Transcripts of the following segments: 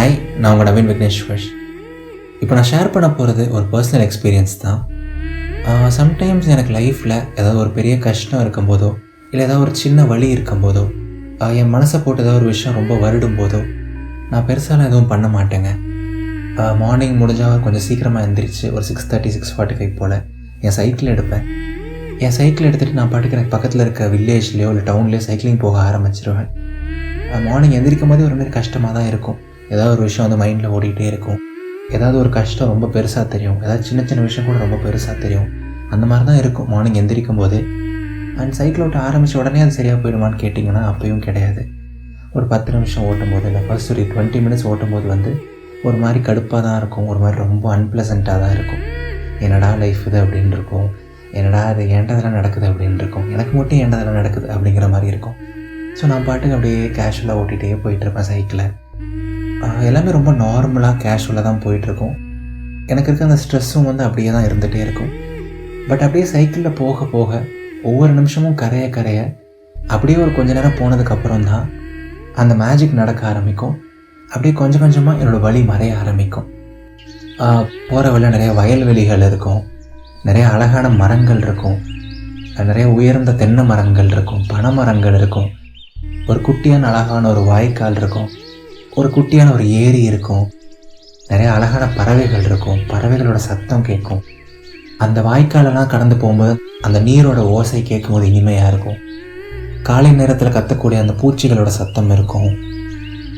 Hi, நான் உங்கள் நவீன் விக்னேஸ்வர். இப்போ நான் ஷேர் பண்ண போகிறது ஒரு பர்சனல் எக்ஸ்பீரியன்ஸ் தான். சம்டைம்ஸ் எனக்கு லைஃப்பில் ஏதாவது ஒரு பெரிய கஷ்டம் இருக்கும்போதோ, இல்லை ஏதாவது ஒரு சின்ன வலி இருக்கும்போதோ, என் மனசை போட்டு ஏதாவது ஒரு விஷயம் ரொம்ப வருடும் போதோ, நான் பெருசாலாம் எதுவும் பண்ண மாட்டேங்க. மார்னிங் முடிஞ்சால் கொஞ்சம் சீக்கிரமாக எழுந்திரிச்சு ஒரு 6:30 6:45 போல் என் சைக்கிள் எடுப்பேன். என் சைக்கிள் எடுத்துகிட்டு நான் பாட்டுக்கு எனக்கு பக்கத்தில் இருக்க வில்லேஜ்லேயோ இல்லை டவுன்லேயோ சைக்கிளிங் போக ஆரம்பிச்சிருவேன். மார்னிங் எந்திரிக்கும் போதே ஒரு மாதிரி கஷ்டமாக தான் இருக்கும். ஏதாவது ஒரு விஷயம் வந்து மைண்டில் ஓடிக்கிட்டே இருக்கும். ஏதாவது ஒரு கஷ்டம் ரொம்ப பெருசாக தெரியும், ஏதாவது சின்ன சின்ன விஷயம் கூட ரொம்ப பெருசாக தெரியும். அந்த மாதிரி தான் இருக்கும் மார்னிங் எந்திரிக்கும் போது. அண்ட் சைக்கிள் ஓட்ட ஆரம்பித்த உடனே அது சரியாக போயிடுமான்னு கேட்டிங்கன்னா அப்பயும் கிடையாது. ஒரு 10 நிமிஷம் ஓட்டும்போது இல்லை ஃபர்ஸ்ட் ஒரு 20 மினிட்ஸ் ஓட்டும்போது வந்து ஒரு மாதிரி கடுப்பாக தான் இருக்கும், ஒரு மாதிரி ரொம்ப அன்பிளசண்ட்டாக தான் இருக்கும். என்னடா லைஃப் இது அப்படின்னு இருக்கும், என்னடா அது ஏண்டதெல்லாம் நடக்குது அப்படின்னு இருக்கும், எனக்கு மட்டும் ஏண்டதெல்லாம் நடக்குது அப்படிங்கிற மாதிரி இருக்கும். ஸோ நான் பாட்டுக்கு அப்படியே கேஷுவலாக ஓட்டிகிட்டே போயிட்டுருப்பேன் சைக்கிளை. எல்லாமே ரொம்ப நார்மலாக கேஷுவலாக தான் போயிட்டுருக்கும். எனக்கு இருக்க அந்த ஸ்ட்ரெஸ்ஸும் வந்து அப்படியே தான் இருந்துகிட்டே இருக்கும். பட் அப்படியே சைக்கிளில் போக போக ஒவ்வொரு நிமிஷமும் கரைய அப்படியே ஒரு கொஞ்ச நேரம் போனதுக்கப்புறம் தான் அந்த மேஜிக் நடக்க ஆரம்பிக்கும். அப்படியே கொஞ்சம் கொஞ்சமாக என்னோடய வலி மறைய ஆரம்பிக்கும். போகிற வழியில் நிறைய வயல்வெளிகள் இருக்கும், நிறைய அழகான மரங்கள் இருக்கும், நிறைய உயர்ந்த தென்னை மரங்கள் இருக்கும், பனை மரங்கள் இருக்கும், ஒரு குட்டியான அழகான ஒரு வாய்க்கால் இருக்கும், ஒரு குட்டியான ஒரு ஏரி இருக்கும், நிறைய அழகான பறவைகள் இருக்கும், பறவைகளோட சத்தம் கேட்கும். அந்த வாய்க்காலெல்லாம் கடந்து போகும்போது அந்த நீரோட ஓசை கேட்கும்போது இனிமையாக இருக்கும். காலை நேரத்தில் கத்தக்கூடிய அந்த பூச்சிகளோட சத்தம் இருக்கும்.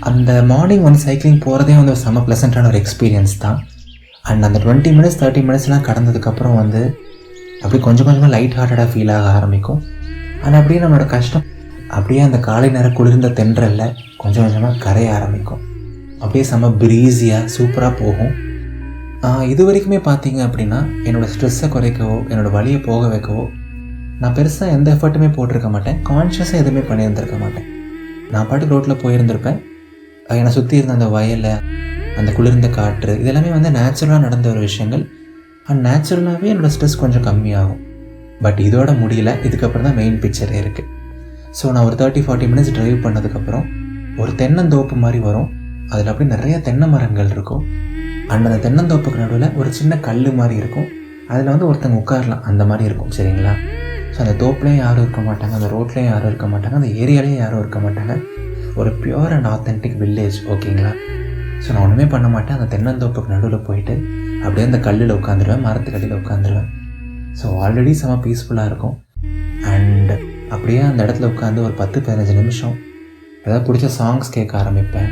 அந்த மார்னிங் வந்து சைக்கிளிங் போகிறதே வந்து ஒரு செம்ம ப்ளசண்ட்டான ஒரு எக்ஸ்பீரியன்ஸ் தான். அண்ட் அந்த 20 மினிட்ஸ் 30 மினிட்ஸ்லாம் கடந்ததுக்கப்புறம் வந்து அப்படி கொஞ்சம் கொஞ்சமாக லைட் ஹார்ட்டடாக ஃபீல் ஆக ஆரம்பிக்கும். ஆனால் அப்படியே நம்மளோட கஷ்டம் அப்படியே அந்த காலை நேரம் குளிர்ந்த தென்றலில் கொஞ்சம் கொஞ்சமாக கரைய ஆரம்பிக்கும். அப்படியே செம்ம ப்ரீஸியாக சூப்பராக போகும். இது வரைக்குமே பார்த்தீங்க அப்படின்னா என்னோடய ஸ்ட்ரெஸ்ஸை குறைக்கவோ என்னோடய வலியை போக வைக்கவோ நான் பெருசாக எந்த எஃபர்ட்டுமே போட்டிருக்க மாட்டேன். கான்ஷியஸாக எதுவுமே பண்ணியிருந்திருக்க மாட்டேன். நான் பாட்டுக்கு ரோட்டில் போயிருந்திருப்பேன். என்னை சுற்றி இருந்த அந்த வயலை, அந்த குளிர்ந்த காற்று, இதெல்லாமே வந்து நேச்சுரலாக நடந்த ஒரு விஷயங்கள். அண்ட் நேச்சுரலாகவே என்னோடய ஸ்ட்ரெஸ் கொஞ்சம் கம்மியாகும். பட் இதோட முடியல, இதுக்கப்புறம் தான் மெயின் பிக்சரே இருக்குது. ஸோ நான் ஒரு 30-40 மினிட்ஸ் ட்ரைவ் பண்ணதுக்கப்புறம் ஒரு தென்னந்தோப்பு மாதிரி வரும். அதில் அப்படி நிறைய தென்னை மரங்கள் இருக்கும். அண்ட் அந்த தென்னந்தோப்புக்கு நடுவில் ஒரு சின்ன கல் மாதிரி இருக்கும். அதில் வந்து ஒருத்தங்க உட்காரலாம், அந்த மாதிரி இருக்கும். சரிங்களா? ஸோ அந்த தோப்புலேயும் யாரும் இருக்க மாட்டாங்க, அந்த ரோட்லேயும் யாரும் இருக்க மாட்டாங்க, அந்த ஏரியாலேயும் யாரும் இருக்க மாட்டாங்க. ஒரு பியூர் அண்ட் ஆத்தென்டிக் வில்லேஜ். ஓகேங்களா? ஸோ நான் ஒன்றுமே பண்ண மாட்டேன். அந்த தென்னந்தோப்புக்கு நடுவில் போயிட்டு அப்படியே அந்த கல்லில் உட்காந்துருவேன், மரத்துக்கடியில் உட்காந்துருவேன். ஸோ ஆல்ரெடி செம்ம பீஸ்ஃபுல்லாக இருக்கும். அண்ட் அப்படியே அந்த இடத்துல உட்காந்து ஒரு 10-15 நிமிஷம் ஏதாவது பிடிச்ச சாங்ஸ் கேட்க ஆரம்பிப்பேன்.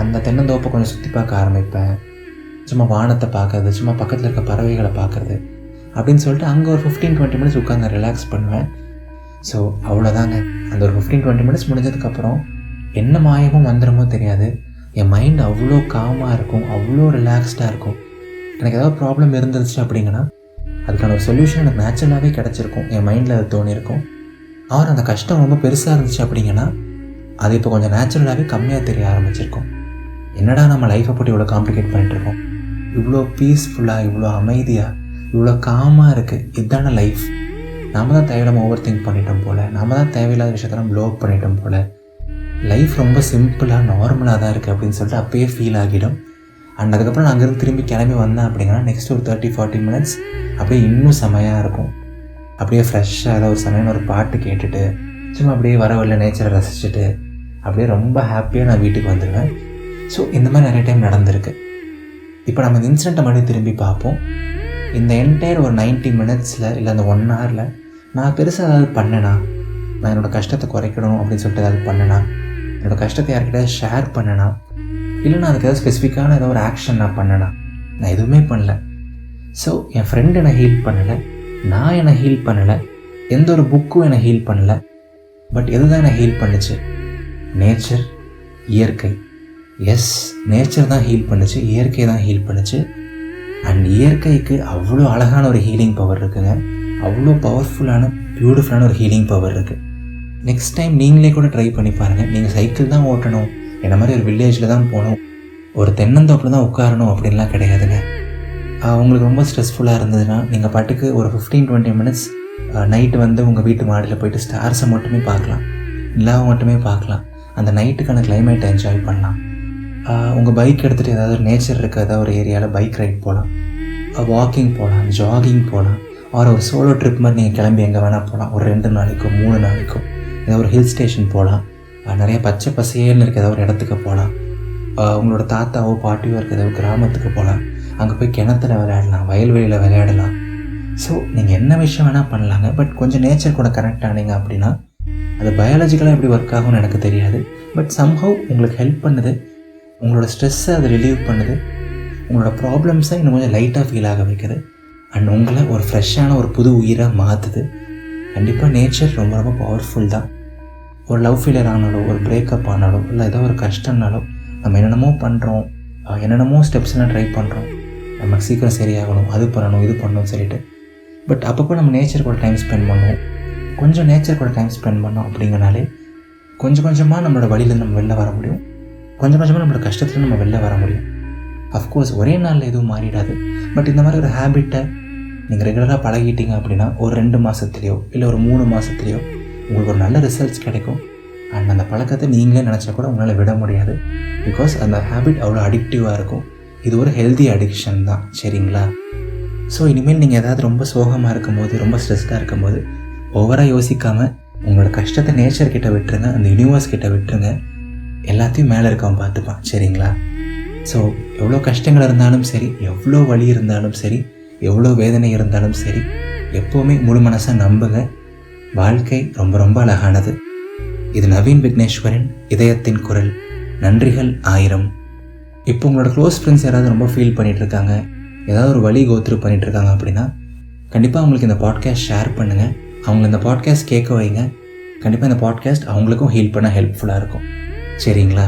அந்த தென்னந்தோப்பை கொஞ்சம் சுற்றி பார்க்க ஆரம்பிப்பேன். சும்மா வானத்தை பார்க்கறது, சும்மா பக்கத்தில் இருக்க பறவைகளை பார்க்குறது அப்படின்னு சொல்லிட்டு அங்கே ஒரு 15-20 மினிட்ஸ் உட்காந்து ரிலாக்ஸ் பண்ணுவேன். ஸோ அவ்வளோதாங்க. அந்த ஒரு 15-20 மினிட்ஸ் முடிஞ்சதுக்கப்புறம் என்ன மாயமும் வந்துடுமோ தெரியாது, என் மைண்ட் அவ்வளோ காமாக இருக்கும், அவ்வளோ ரிலாக்ஸ்டாக இருக்கும். எனக்கு ஏதாவது ப்ராப்ளம் இருந்துச்சு அப்படிங்கன்னா அதுக்கான ஒரு சொல்யூஷன் எனக்கு நேச்சுரலாகவே கிடச்சிருக்கும். என் மைண்டில் அது தோணியிருக்கும். அவர் அந்த கஷ்டம் ரொம்ப பெருசாக இருந்துச்சு அப்படிங்கன்னா அது இப்போ கொஞ்சம் நேச்சுரலாகவே கம்மியாக தெரிய ஆரம்பிச்சிருக்கும். என்னடா நம்ம லைஃப்பை போட்டு இவ்வளோ காம்ப்ளிகேட் பண்ணிட்டுருக்கோம், இவ்வளோ பீஸ்ஃபுல்லாக, இவ்வளோ அமைதியாக, இவ்வளோ காமாக இருக்குது, இதுதான லைஃப். நாம் தான் தேவையில்லாமல் ஓவர் திங்க் பண்ணிட்டோம் போல், நாம் தான் தேவையில்லாத விஷயத்தெல்லாம் ப்ளோ அப் பண்ணிட்டோம் போல். லைஃப் ரொம்ப சிம்பிளாக நார்மலாக தான் இருக்குது அப்படின்னு சொல்லிட்டு அப்பயே ஃபீல் ஆகிடும். அண்ட் அதுக்கப்புறம் நான் அங்கேருந்து திரும்பி கிளம்பி வந்தேன் அப்படின்னா நெக்ஸ்ட் ஒரு 30-40 மினிட்ஸ் அப்படியே இன்னும் செமையாக இருக்கும். அப்படியே ஃப்ரெஷ்ஷாக ஏதாவது ஒரு சமையல் ஒரு பாட்டு கேட்டுட்டு சும்மா அப்படியே வரவில்லை நேச்சரை ரசிச்சுட்டு அப்படியே ரொம்ப ஹாப்பியாக நான் வீட்டுக்கு வந்துடுவேன். ஸோ இந்த மாதிரி நிறைய டைம் நடந்திருக்கு. இப்போ நம்ம இந்த இன்சிடெண்ட்டை மறுபடியும் திரும்பி பார்ப்போம். இந்த என்டையர் ஒரு 90 மினிட்ஸில் இல்லை அந்த 1 ஹவரில் நான் பெருசாக ஏதாவது பண்ணேனா, நான் என்னோடய கஷ்டத்தை குறைக்கணும் அப்படின்னு சொல்லிட்டு ஏதாவது பண்ணேனா, என்னோடய கஷ்டத்தை யார்கிட்ட ஷேர் பண்ணேனா, இல்லை நான் அதுக்கு ஏதாவது ஸ்பெசிஃபிக்கான ஏதாவது ஒரு ஆக்ஷன் நான் பண்ணேனா, நான் எதுவுமே பண்ணல. ஸோ என் ஃப்ரெண்டு என்னை ஹீல் பண்ணலை, நான் என்னை ஹீல் பண்ணலை, எந்த ஒரு புக்கும் என்னை ஹீல் பண்ணலை. பட் எது தான் என்னை ஹீல் பண்ணுச்சு? நேச்சர், இயற்கை. எஸ், நேச்சர் தான் ஹீல் பண்ணுச்சு, இயற்கை தான் ஹீல் பண்ணுச்சு. அண்ட் இயற்கைக்கு அவ்வளோ அழகான ஒரு ஹீலிங் பவர் இருக்குங்க. அவ்வளோ பவர்ஃபுல்லான பியூட்டிஃபுல்லான ஒரு ஹீலிங் பவர் இருக்குது. நெக்ஸ்ட் டைம் நீங்களே கூட ட்ரை பண்ணி பாருங்கள். நீங்கள் சைக்கிள் தான் ஓட்டணும், என்ன மாதிரி ஒரு வில்லேஜில் தான் போகணும், ஒரு தென்னந்தோப்பில் தான் உட்காரணும் அப்படின்லாம் கிடையாதுங்க. உங்களுக்கு ரொம்ப ஸ்ட்ரெஸ்ஃபுல்லாக இருந்ததுன்னா நீங்கள் பாட்டுக்கு ஒரு 15-20 மினிட்ஸ் நைட்டு வந்து உங்கள் வீட்டு மாடியில் போய்ட்டு ஸ்டார்ஸை மட்டுமே பார்க்கலாம், நிலாவை மட்டுமே பார்க்கலாம், அந்த நைட்டுக்கான கிளைமேட்டை என்ஜாய் பண்ணலாம். உங்கள் பைக் எடுத்துகிட்டு ஏதாவது ஒரு நேச்சர் இருக்க ஏதாவது ஒரு ஏரியாவில் பைக் ரைட் போகலாம், வாக்கிங் போகலாம், ஜாகிங் போகலாம், ஒரு சோலோ ட்ரிப் மாதிரி நீங்கள் கிளம்பி எங்கே வேணால் போகலாம். ஒரு 2 நாளைக்கோ 3 நாளைக்கோ ஏதாவது ஒரு ஹில் ஸ்டேஷன் போகலாம். நிறைய பச்சை பசேல்னு இருக்க ஏதாவது ஒரு இடத்துக்கு போகலாம். உங்களோட தாத்தாவோ பாட்டியோ இருக்க ஏதாவது கிராமத்துக்கு போகலாம். அங்கே போய் கிணத்துல விளையாடலாம், வயல்வெளியில் விளையாடலாம். ஸோ நீங்கள் என்ன விஷயம் வேணால் பண்ணலாங்க. பட் கொஞ்சம் நேச்சர் கூட கனெக்ட் ஆனீங்க அப்படின்னா அது பயாலஜிக்கலாக எப்படி ஒர்க் ஆகும்னு எனக்கு தெரியாது. பட் சம்ஹவ் உங்களுக்கு ஹெல்ப் பண்ணுது. உங்களோட ஸ்ட்ரெஸ்ஸை அது ரிலீவ் பண்ணுது. உங்களோட ப்ராப்ளம்ஸை இன்னும் கொஞ்சம் லைட்டாக ஃபீல் ஆக வைக்குது. அண்ட் உங்களை ஒரு ஃப்ரெஷ்ஷான ஒரு புது உயிராக மாற்றுது. கண்டிப்பாக நேச்சர் ரொம்ப ரொம்ப பவர்ஃபுல் தான். ஒரு லவ் ஃபெயிலியர் ஆனாலோ, ஒரு பிரேக்கப் ஆனாலோ, இல்லை ஏதோ ஒரு கஷ்டம்னாலோ நம்ம என்னென்னமோ பண்ணுறோம், என்னென்னமோ ஸ்டெப்ஸ்லாம் ட்ரை பண்ணுறோம். நமக்கு சீக்கிரம் சரியாகணும், அது பண்ணணும், இது பண்ணணும்னு சொல்லிட்டு. பட் அப்பப்போ நம்ம நேச்சர் கூட டைம் ஸ்பெண்ட் பண்ணுவோம். கொஞ்சம் நேச்சர் கூட டைம் ஸ்பெண்ட் பண்ணோம் அப்படிங்கனாலே கொஞ்சம் கொஞ்சமாக நம்மளோட வழியிலேருந்து நம்ம வெளில வர முடியும். கொஞ்சம் கொஞ்சமாக நம்மளோட கஷ்டத்தில் நம்ம வெளில வர முடியும். அஃப்கோர்ஸ் ஒரே நாளில் எதுவும் மாறிடாது. பட் இந்த மாதிரி ஒரு ஹேபிட்டை நீங்கள் ரெகுலராக பழகிட்டீங்க அப்படின்னா ஒரு 2 மாதத்துலேயோ இல்லை ஒரு 3 மாதத்துலேயோ உங்களுக்கு ஒரு நல்ல ரிசல்ட்ஸ் கிடைக்கும். அண்ட் அந்த பழக்கத்தை நீங்களே நினச்சா கூட உங்களால் விட முடியாது. பிகாஸ் அந்த ஹேபிட் அவ்வளோ அடிக்டிவாக இருக்கும். இது ஒரு ஹெல்தி அடிக்ஷன் தான். சரிங்களா? ஸோ இனிமேல் நீங்கள் ஏதாவது ரொம்ப சோகமாக இருக்கும்போது, ரொம்ப ஸ்ட்ரெஸ்டாக இருக்கும்போது ஓவராக யோசிக்காமல் உங்களோட கஷ்டத்தை நேச்சர்கிட்ட விட்டுருங்க, அந்த யூனிவர்ஸ் கிட்ட விட்டுருங்க. எல்லாத்தையும் மேலே இருக்கவன் பார்த்துப்பான். சரிங்களா? ஸோ எவ்வளோ கஷ்டங்கள் இருந்தாலும் சரி, எவ்வளோ வலி இருந்தாலும் சரி, எவ்வளோ வேதனை இருந்தாலும் சரி, எப்போவுமே முழு மனசாக நம்புங்க. வாழ்க்கை ரொம்ப ரொம்ப அழகானது. இது நவீன் விக்னேஸ்வரின் இதயத்தின் குரல். நன்றிகள் 1000. இப்போ உங்களோட க்ளோஸ் ஃப்ரெண்ட்ஸ் யாராவது ரொம்ப ஃபீல் பண்ணிகிட்ருக்காங்க, ஏதாவது ஒரு வழி கோத்ரூ பண்ணிகிட்ருக்காங்க அப்படின்னா கண்டிப்பாக அவங்களுக்கு இந்த பாட்காஸ்ட் ஷேர் பண்ணுங்கள். அவங்கள இந்த பாட்காஸ்ட் கேட்க வைங்க. கண்டிப்பாக இந்த பாட்காஸ்ட் அவங்களுக்கும் ஹீல் பண்ண ஹெல்ப்ஃபுல்லாக இருக்கும். சரிங்களா?